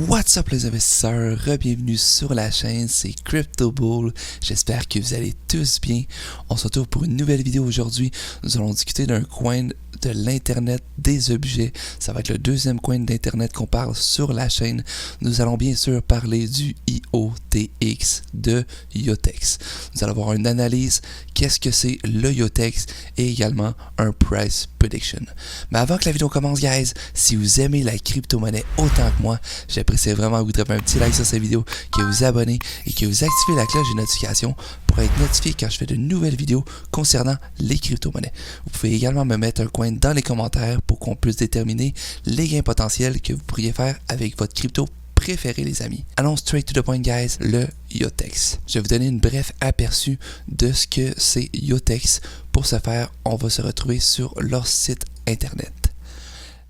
What's up les investisseurs, bienvenue sur la chaîne, c'est CryptoBull, j'espère que vous allez tous bien. On se retrouve pour une nouvelle vidéo aujourd'hui. Nous allons discuter d'un coin de l'internet des objets. Ça va être le deuxième coin d'internet qu'on parle sur la chaîne. Nous allons bien sûr parler du IOTX de Yotex. Nous allons avoir une analyse, qu'est-ce que c'est le Yotex et également un price prediction. Mais avant que la vidéo commence guys, si vous aimez la crypto-monnaie autant que moi, j'apprécie vraiment que vous dropez un petit like sur cette vidéo, que vous abonnez et que vous activez la cloche de notification pour être notifié quand je fais de nouvelles vidéos concernant les crypto-monnaies. Vous pouvez également me mettre un coin dans les commentaires pour qu'on puisse déterminer les gains potentiels que vous pourriez faire avec votre crypto préféré les amis. Allons straight to the point guys, le Yotex. Je vais vous donner une bref aperçu de ce que c'est Yotex. Pour ce faire, on va se retrouver sur leur site internet.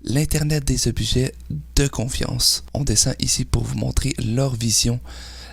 L'Internet des objets de confiance. On descend ici pour vous montrer leur vision.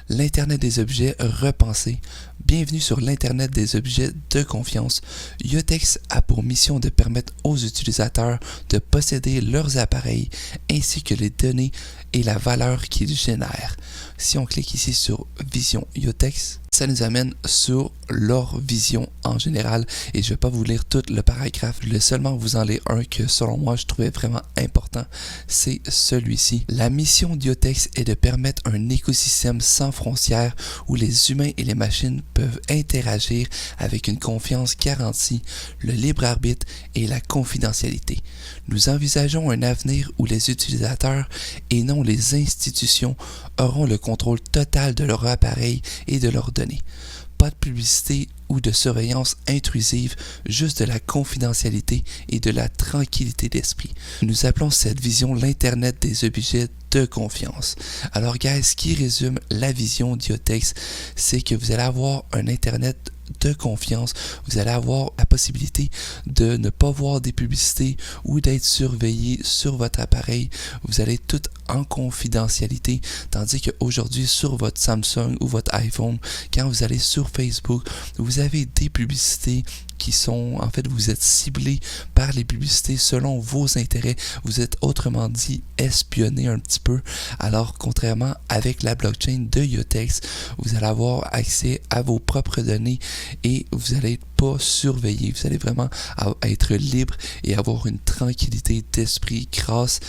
L'Internet des objets repensé. Bienvenue sur l'Internet des objets de confiance. Yotex a pour mission de permettre aux utilisateurs de posséder leurs appareils ainsi que les données et la valeur qu'ils génèrent. Si on clique ici sur Vision Yotex, ça nous amène sur leur vision en général et je ne vais pas vous lire tout le paragraphe, je vais seulement vous en lire un que selon moi je trouvais vraiment important, c'est celui-ci. La mission d'Yotex est de permettre un écosystème sans frontières où les humains et les machines peuvent interagir avec une confiance garantie, le libre arbitre et la confidentialité. Nous envisageons un avenir où les utilisateurs et non les institutions auront le contrôle total de leur appareil et de leurs données. Pas de publicité ou de surveillance intrusive, juste de la confidentialité et de la tranquillité d'esprit. Nous appelons cette vision l'Internet des objets de confiance. Alors guys, ce qui résume la vision d'Yotex, c'est que vous allez avoir un Internet de confiance, vous allez avoir la possibilité de ne pas voir des publicités ou d'être surveillé sur votre appareil. Vous allez tout en confidentialité, tandis qu'aujourd'hui sur votre Samsung ou votre iPhone, quand vous allez sur Facebook, vous avez des publicités qui sont, en fait, vous êtes ciblé par les publicités selon vos intérêts. Vous êtes autrement dit espionné un petit peu. Alors, contrairement avec la blockchain de Yotex, vous allez avoir accès à vos propres données et vous n'allez pas surveiller. Vous allez vraiment être libre et avoir une tranquillité d'esprit grâce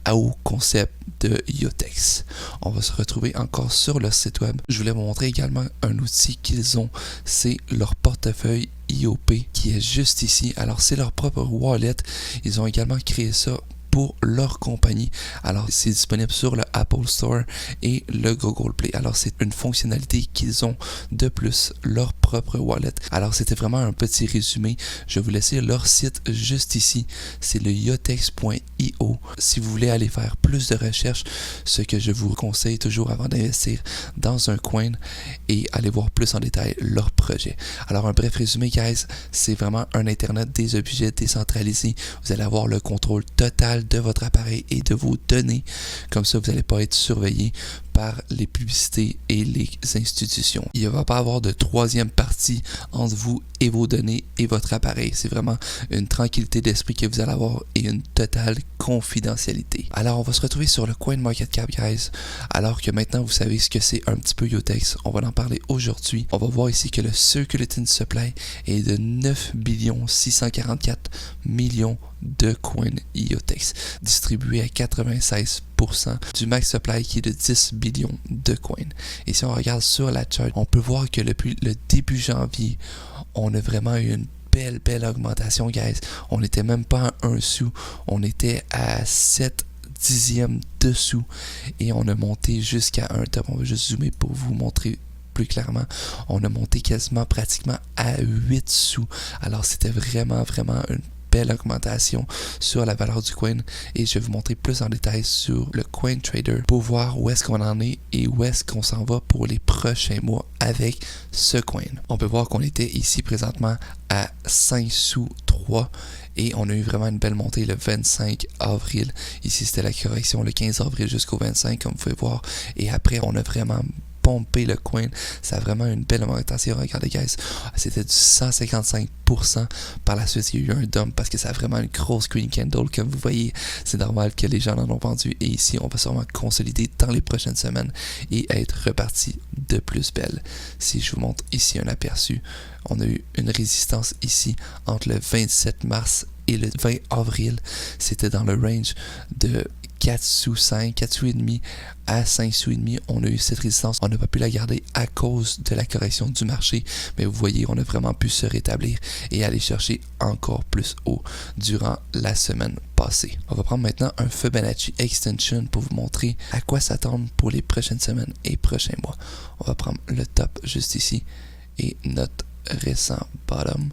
au concept de Yotex. On va se retrouver encore sur leur site web. Je voulais vous montrer également un outil qu'ils ont, c'est leur portefeuille IOP qui est juste ici. Alors c'est leur propre wallet. Ils ont également créé ça pour leur compagnie. Alors, c'est disponible sur le Apple Store et le Google Play. Alors, c'est une fonctionnalité qu'ils ont de plus, leur propre wallet. Alors, c'était vraiment un petit résumé. Je vais vous laisser leur site juste ici. C'est le yotex.io. Si vous voulez aller faire plus de recherches, ce que je vous conseille toujours avant d'investir dans un coin et aller voir plus en détail leur projet. Alors, un bref résumé, guys, c'est vraiment un Internet des objets décentralisés. Vous allez avoir le contrôle total de votre appareil et de vos données. Comme ça, vous n'allez pas être surveillé par les publicités et les institutions. Il ne va pas avoir de troisième partie entre vous et vos données et votre appareil. C'est vraiment une tranquillité d'esprit que vous allez avoir et une totale confidentialité. Alors, on va se retrouver sur le CoinMarketCap, guys. Alors que maintenant, vous savez ce que c'est un petit peu Yotex. On va en parler aujourd'hui. On va voir ici que le Circulating Supply est de 9 644 millions de coins Yotex, distribué à 96% du max supply qui est de 10 billions de coins. Et si on regarde sur la chart, on peut voir que depuis le début janvier, on a vraiment eu une belle augmentation, guys. On n'était même pas à 1 sou, on était à 7 dixièmes dessous et on a monté jusqu'à un top. On va juste zoomer pour vous montrer plus clairement. On a monté quasiment pratiquement à 8 sous. Alors c'était vraiment une belle augmentation sur la valeur du coin et je vais vous montrer plus en détail sur le Coin Trader pour voir où est-ce qu'on en est et où est-ce qu'on s'en va pour les prochains mois avec ce coin. On peut voir qu'on était ici présentement à 5 sous 3 et on a eu vraiment une belle montée le 25 avril. Ici c'était la correction le 15 avril jusqu'au 25 comme vous pouvez voir et après on a vraiment pomper le coin. Ça a vraiment une belle augmentation. Regardez, guys, c'était du 155%. Par la suite, il y a eu un dump parce que ça a vraiment une grosse green candle. Comme vous voyez, c'est normal que les gens en ont vendu. Et ici, on va sûrement consolider dans les prochaines semaines et être reparti de plus belle. Si je vous montre ici un aperçu, on a eu une résistance ici entre le 27 mars et le 20 avril. C'était dans le range de 4 sous 5, 4 sous et demi à 5 sous et demi. On a eu cette résistance. On n'a pas pu la garder à cause de la correction du marché. Mais vous voyez, on a vraiment pu se rétablir et aller chercher encore plus haut durant la semaine passée. On va prendre maintenant un Fibonacci Extension pour vous montrer à quoi s'attendre pour les prochaines semaines et prochains mois. On va prendre le top juste ici et notre récent bottom.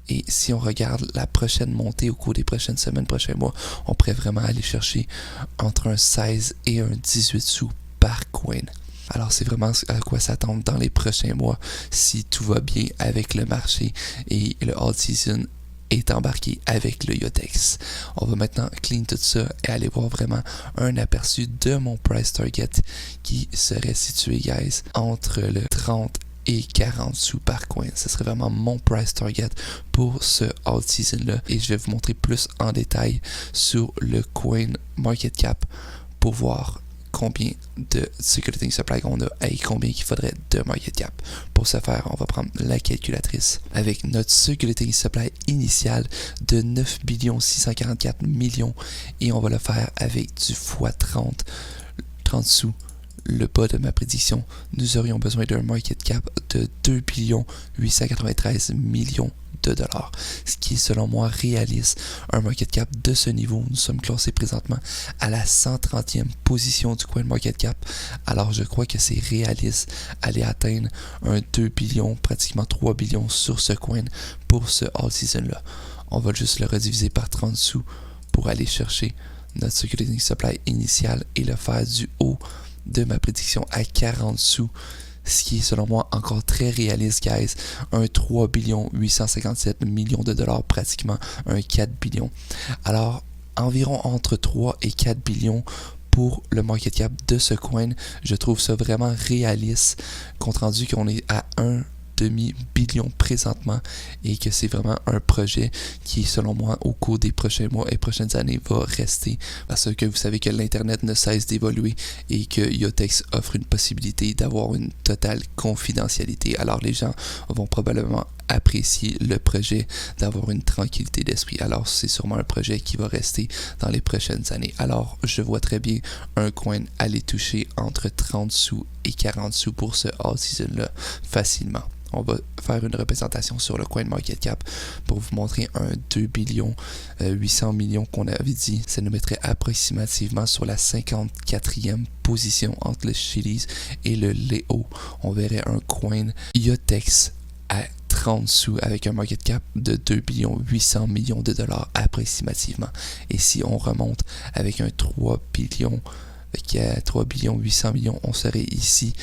Et si on regarde la prochaine montée au cours des prochaines semaines, prochains mois, on pourrait vraiment aller chercher entre un 16 et un 18 sous par coin. Alors c'est vraiment à quoi s'attendre dans les prochains mois si tout va bien avec le marché et le alt season est embarqué avec le Yotex. On va maintenant clean tout ça et aller voir vraiment un aperçu de mon price target qui serait situé, guys, entre le 30 et 40 sous par coin. Ce serait vraiment mon price target pour ce alt season là et je vais vous montrer plus en détail sur le coin market cap pour voir combien de circulating supply on a et combien il faudrait de market cap. Pour ce faire, on va prendre la calculatrice avec notre circulating supply initial de 9 644 millions et on va le faire avec du x30 sous. Le bas de ma prédiction, nous aurions besoin d'un market cap de 2 893 millions de dollars, ce qui est selon moi réaliste. Un market cap de ce niveau, nous sommes classés présentement à la 130e position du coin market cap, alors je crois que c'est réaliste aller atteindre un 2 billions, pratiquement 3 billions sur ce coin pour ce all season là. On va juste le rediviser par 30 sous pour aller chercher notre circulating supply initial et le faire du haut de ma prédiction à 40 sous, ce qui est selon moi encore très réaliste, guys. Un 3 857 millions de dollars, pratiquement un 4 billions. Alors, environ entre 3 et 4 billions pour le market cap de ce coin. Je trouve ça vraiment réaliste, compte rendu qu'on est à 1 demi-billion présentement et que c'est vraiment un projet qui, selon moi, au cours des prochains mois et prochaines années, va rester parce que vous savez que l'Internet ne cesse d'évoluer et que Yotex offre une possibilité d'avoir une totale confidentialité. Alors les gens vont probablement apprécier le projet, d'avoir une tranquillité d'esprit. Alors c'est sûrement un projet qui va rester dans les prochaines années. Alors je vois très bien un coin aller toucher entre 30 sous et 40 sous pour ce all season là facilement. On va faire une représentation sur le coin market cap pour vous montrer un 2 billions 800 millions qu'on avait dit. Ça nous mettrait approximativement sur la 54e position entre le Chili's et le Léo. On verrait un coin Yotex à 30 sous avec un market cap de 2 billions 800 millions de dollars approximativement. Et si on remonte avec un 3 billions qui est à 3 billions 800 millions, on serait ici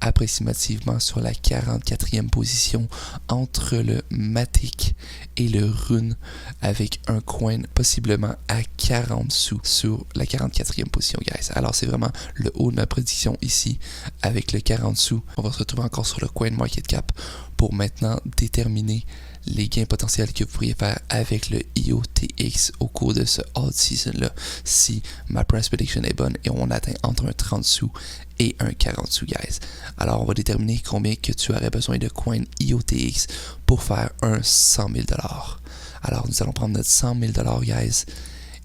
approximativement sur la 44e position entre le Matic et le Rune avec un coin possiblement à 40 sous sur la 44e position, guys. Alors c'est vraiment le haut de ma prédiction ici avec le 40 sous. On va se retrouver encore sur le coin market cap pour maintenant déterminer les gains potentiels que vous pourriez faire avec le IOTX au cours de ce all season là si ma price prediction est bonne et on atteint entre un 30 sous et un 40 sous, guys. Alors on va déterminer combien que tu aurais besoin de coins IOTX pour faire un 100 000 $. Alors nous allons prendre notre 100 000 $, guys,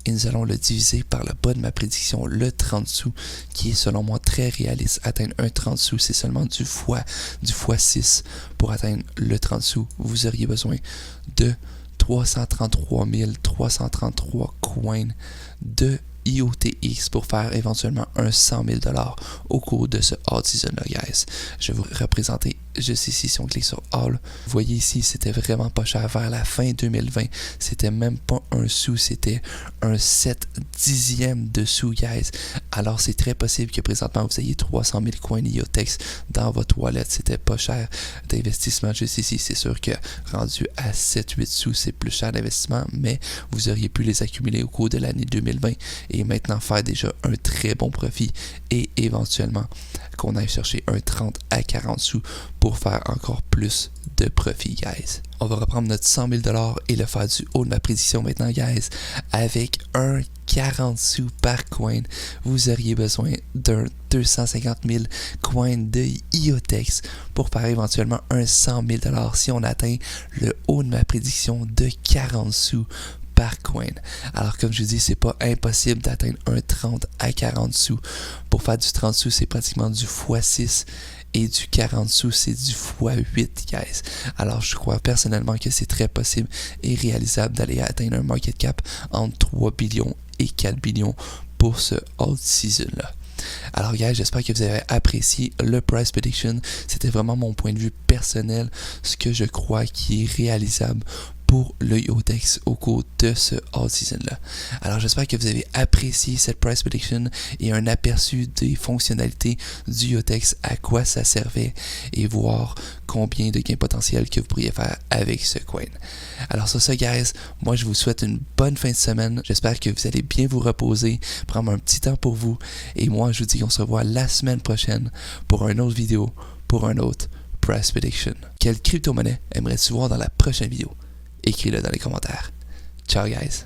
et nous allons le diviser par le bas de ma prédiction, le 30 sous, qui est selon moi très réaliste. Atteindre un 30 sous, c'est seulement du x6. Pour atteindre le 30 sous, vous auriez besoin de 333 333 coins de IOTX pour faire éventuellement un 100 000 $ au cours de ce all season là, guys. Je vais vous représenter juste ici, si on clique sur All, vous voyez ici, c'était vraiment pas cher. Vers la fin 2020, c'était même pas un sou, c'était un 7/10 de sou, guys. Alors, c'est très possible que présentement, vous ayez 300 000 coins IoTeX dans votre wallet. C'était pas cher d'investissement juste ici. C'est sûr que rendu à 7-8 sous, c'est plus cher d'investissement, mais vous auriez pu les accumuler au cours de l'année 2020 et maintenant faire déjà un très bon profit et éventuellement qu'on aille chercher un 30 à 40 sous pour faire encore plus de profit, guys. On va reprendre notre 100 000 $ et le faire du haut de ma prédiction maintenant, guys. Avec un 40 sous par coin, vous auriez besoin d'un 250 000 coins de IoTeX pour faire éventuellement un 100 000 $ si on atteint le haut de ma prédiction de 40 sous par coin. Alors comme je vous dis, c'est pas impossible d'atteindre un 30 à 40 sous. Pour faire du 30 sous, c'est pratiquement du x6 et du 40 sous, c'est du x8, guys. Alors je crois personnellement que c'est très possible et réalisable d'aller atteindre un market cap entre 3 billions et 4 billions pour ce alt season-là. Alors guys, j'espère que vous avez apprécié le price prediction. C'était vraiment mon point de vue personnel, ce que je crois qui est réalisable pour le IoTeX au cours de ce all season là. Alors j'espère que vous avez apprécié cette price prediction et un aperçu des fonctionnalités du IoTeX, à quoi ça servait et voir combien de gains potentiels que vous pourriez faire avec ce coin. Alors sur ce guys, moi je vous souhaite une bonne fin de semaine. J'espère que vous allez bien vous reposer, prendre un petit temps pour vous et moi je vous dis qu'on se revoit la semaine prochaine pour une autre vidéo, pour un autre price prediction. Quelle crypto-monnaie aimerais-tu voir dans la prochaine vidéo? Écris-le dans les commentaires. Ciao guys!